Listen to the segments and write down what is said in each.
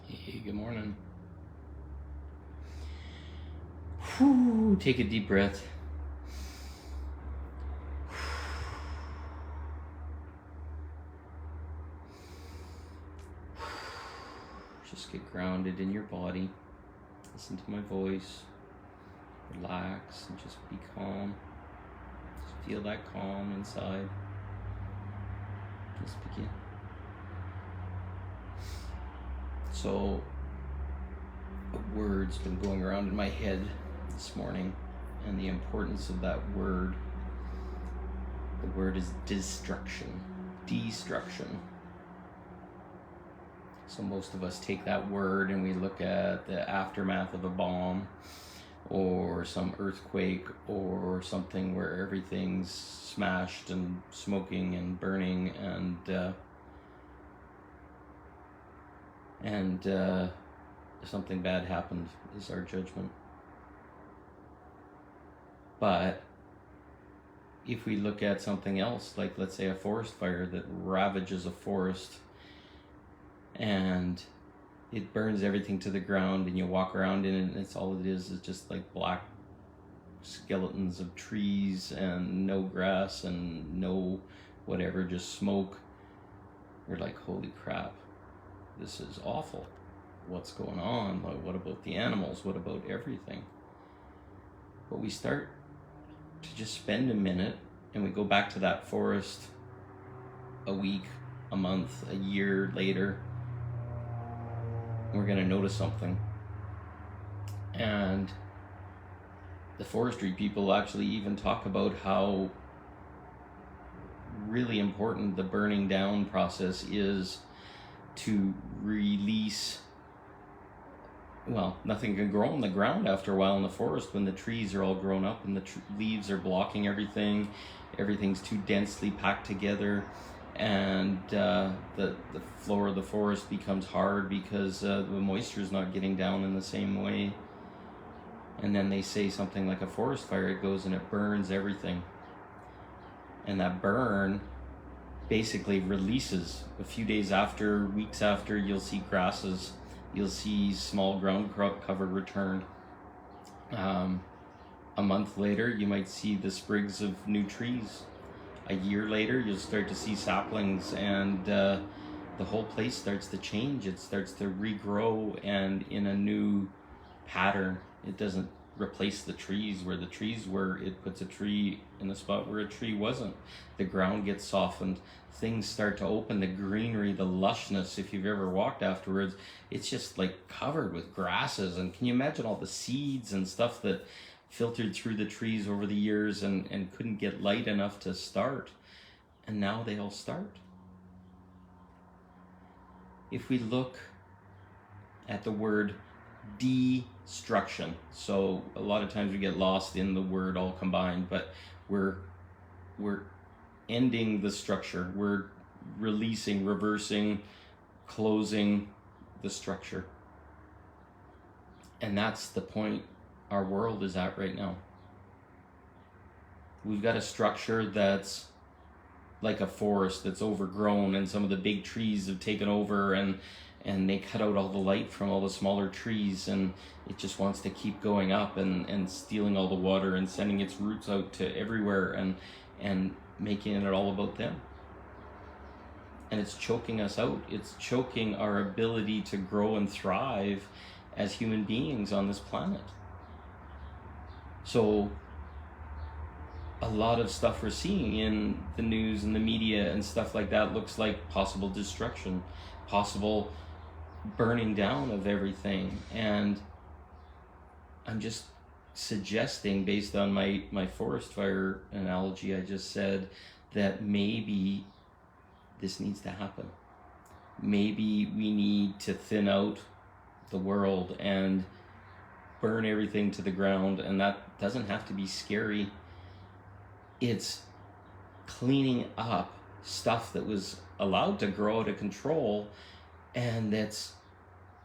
Hey, good morning. Whew, take a deep breath. Just get grounded in your body. Listen to my voice. Relax and just be calm. Just feel that calm inside. Just begin. So, a word's been going around in my head this morning, and the importance of that word. The word is destruction. De-struction. So most of us take that word and we look at the aftermath of a bomb or some earthquake or something where everything's smashed and smoking and burning and something bad happened is our judgment. But if we look at something else, like let's say a forest fire that ravages a forest and it burns everything to the ground, and you walk around in it and it's all it is just like black skeletons of trees and no grass and no whatever, just smoke. We're like, holy crap, this is awful. What's going on? What about the animals? What about everything? But we start to just spend a minute and we go back to that forest a week, a month, a year later. We're going to notice something. And the forestry people actually even talk about how really important the burning down process is to release. Well, nothing can grow on the ground after a while in the forest when the trees are all grown up and the leaves are blocking everything. Everything's too densely packed together. And the floor of the forest becomes hard because the moisture is not getting down in the same way. And then they say something like a forest fire, it goes and it burns everything. And that burn basically releases. A few days after, weeks after, you'll see grasses, you'll see small ground cover return. A month later, you might see the sprigs of new trees. A year later, you'll start to see saplings, and the whole place starts to change. It starts to regrow and in a new pattern. It doesn't replace the trees where the trees were. It puts a tree in a spot where a tree wasn't. The ground gets softened. Things start to open. The greenery, the lushness, if you've ever walked afterwards, it's just like covered with grasses. And can you imagine all the seeds and stuff that filtered through the trees over the years and couldn't get light enough to start, and now they all start. If we look at the word de-struction, so a lot of times we get lost in the word all combined, but we're ending the structure, we're releasing, reversing, closing the structure. And that's the point our world is at right now. We've got a structure that's like a forest that's overgrown, and some of the big trees have taken over and they cut out all the light from all the smaller trees, and it just wants to keep going up and stealing all the water and sending its roots out to everywhere and making it all about them. And it's choking us out. It's choking our ability to grow and thrive as human beings on this planet. So a lot of stuff we're seeing in the news and the media and stuff like that looks like possible destruction, possible burning down of everything. And I'm just suggesting, based on my forest fire analogy I just said, that maybe this needs to happen. Maybe we need to thin out the world and burn everything to the ground, and that doesn't have to be scary. It's cleaning up stuff that was allowed to grow out of control and that's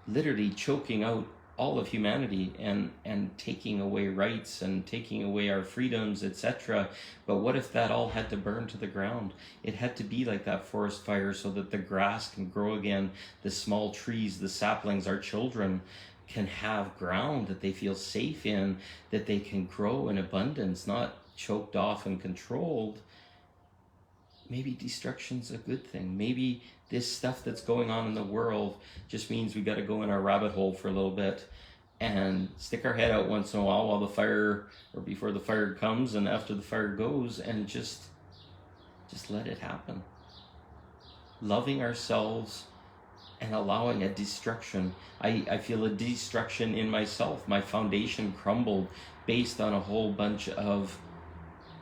literally choking out all of humanity, and taking away rights and taking away our freedoms, etc. But what if that all had to burn to the ground? It had to be like that forest fire so that the grass can grow again, the small trees, the saplings, our children can have ground that they feel safe in, that they can grow in abundance, not choked off and controlled. Maybe destruction's a good thing. Maybe this stuff that's going on in the world just means we got to go in our rabbit hole for a little bit and stick our head out once in a while the fire, or before the fire comes and after the fire goes, and just let it happen. Loving ourselves and allowing a destruction. I feel a destruction in myself. My foundation crumbled based on a whole bunch of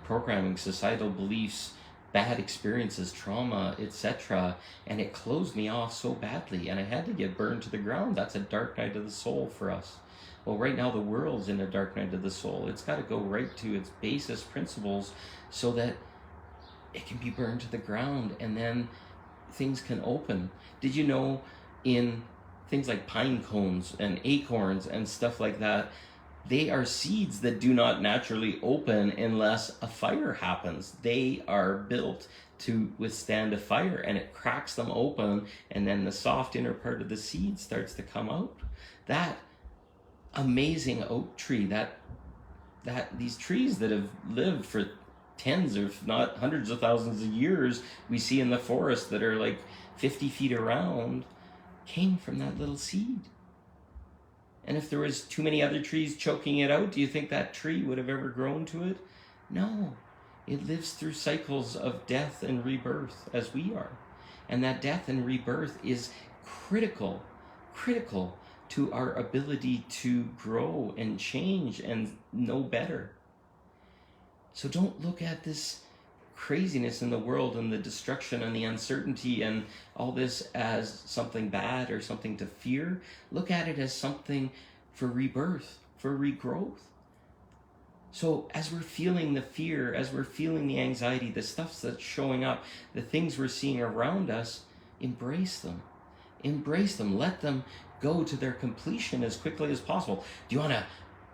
programming, societal beliefs, bad experiences, trauma, etc. And it closed me off so badly, and I had to get burned to the ground. That's a dark night of the soul for us. Well, right now the world's in a dark night of the soul. It's got to go right to its basis principles so that it can be burned to the ground, and then things can open. Did you know in things like pine cones and acorns and stuff like that, they are seeds that do not naturally open unless a fire happens. They are built to withstand a fire, and it cracks them open, and then the soft inner part of the seed starts to come out. That amazing oak tree, that these trees that have lived for tens if not hundreds of thousands of years, we see in the forest that are like 50 feet around, came from that little seed. And if there was too many other trees choking it out, do you think that tree would have ever grown to it? No. It lives through cycles of death and rebirth as we are. And that death and rebirth is critical to our ability to grow and change and know better. So don't look at this craziness in the world and the destruction and the uncertainty and all this as something bad or something to fear. Look at it as something for rebirth, for regrowth. So as we're feeling the fear, as we're feeling the anxiety, the stuff that's showing up, the things we're seeing around us, embrace them. Embrace them. Let them go to their completion as quickly as possible. Do you want to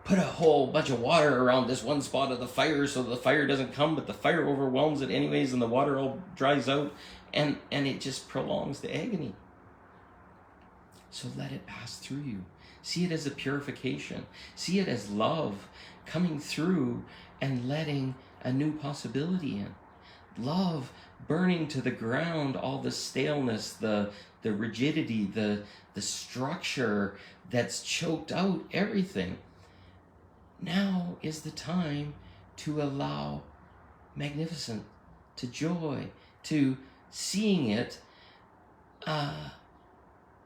put a whole bunch of water around this one spot of the fire so the fire doesn't come, but the fire overwhelms it anyways and the water all dries out, and it just prolongs the agony? So let it pass through you. See it as a purification. See it as love coming through and letting a new possibility in. Love burning to the ground all the staleness, the rigidity, the structure that's choked out everything. Now is the time to allow magnificent, to joy, to seeing it.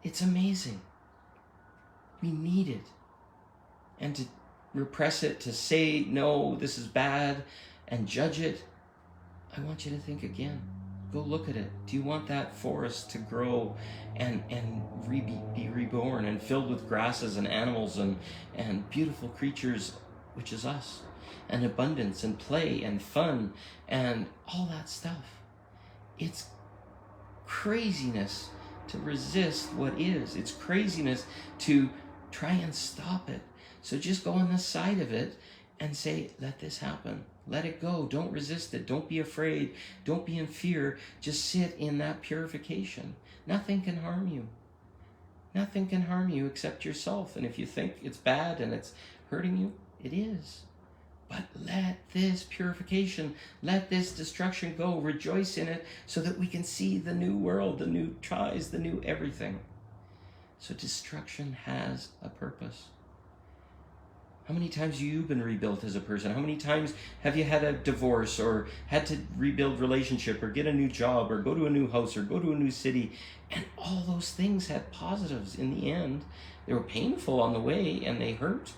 It's amazing. We need it. And to repress it, to say, no, this is bad, and judge it, I want you to think again. Go look at it. Do you want that forest to grow and be reborn and filled with grasses and animals and beautiful creatures, which is us, and abundance and play and fun and all that stuff? It's craziness to resist what is. It's craziness to try and stop it. So just go on the side of it and say, let this happen. Let it go. Don't resist it. Don't be afraid. Don't be in fear. Just sit in that purification. Nothing can harm you. Nothing can harm you except yourself. And if you think it's bad and it's hurting you, it is. But let this purification, let this destruction go. Rejoice in it so that we can see the new world, the new tries, the new everything. So destruction has a purpose. How many times have you been rebuilt as a person? How many times have you had a divorce or had to rebuild relationship or get a new job or go to a new house or go to a new city? And all those things had positives in the end. They were painful on the way and they hurt.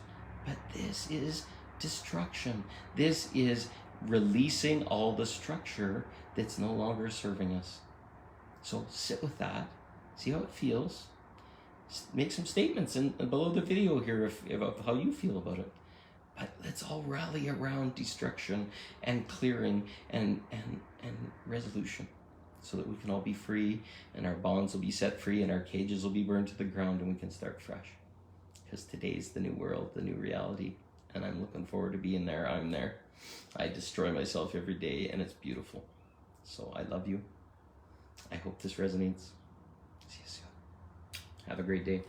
But this is destruction. This is releasing all the structure that's no longer serving us. So sit with that. See how it feels. Make some statements below the video here about how you feel about it. But let's all rally around destruction and clearing and resolution so that we can all be free and our bonds will be set free and our cages will be burned to the ground and we can start fresh. because today's the new world, the new reality, and I'm looking forward to being there. I'm there. I destroy myself every day, and it's beautiful. So I love you. I hope this resonates. See you soon. Have a great day.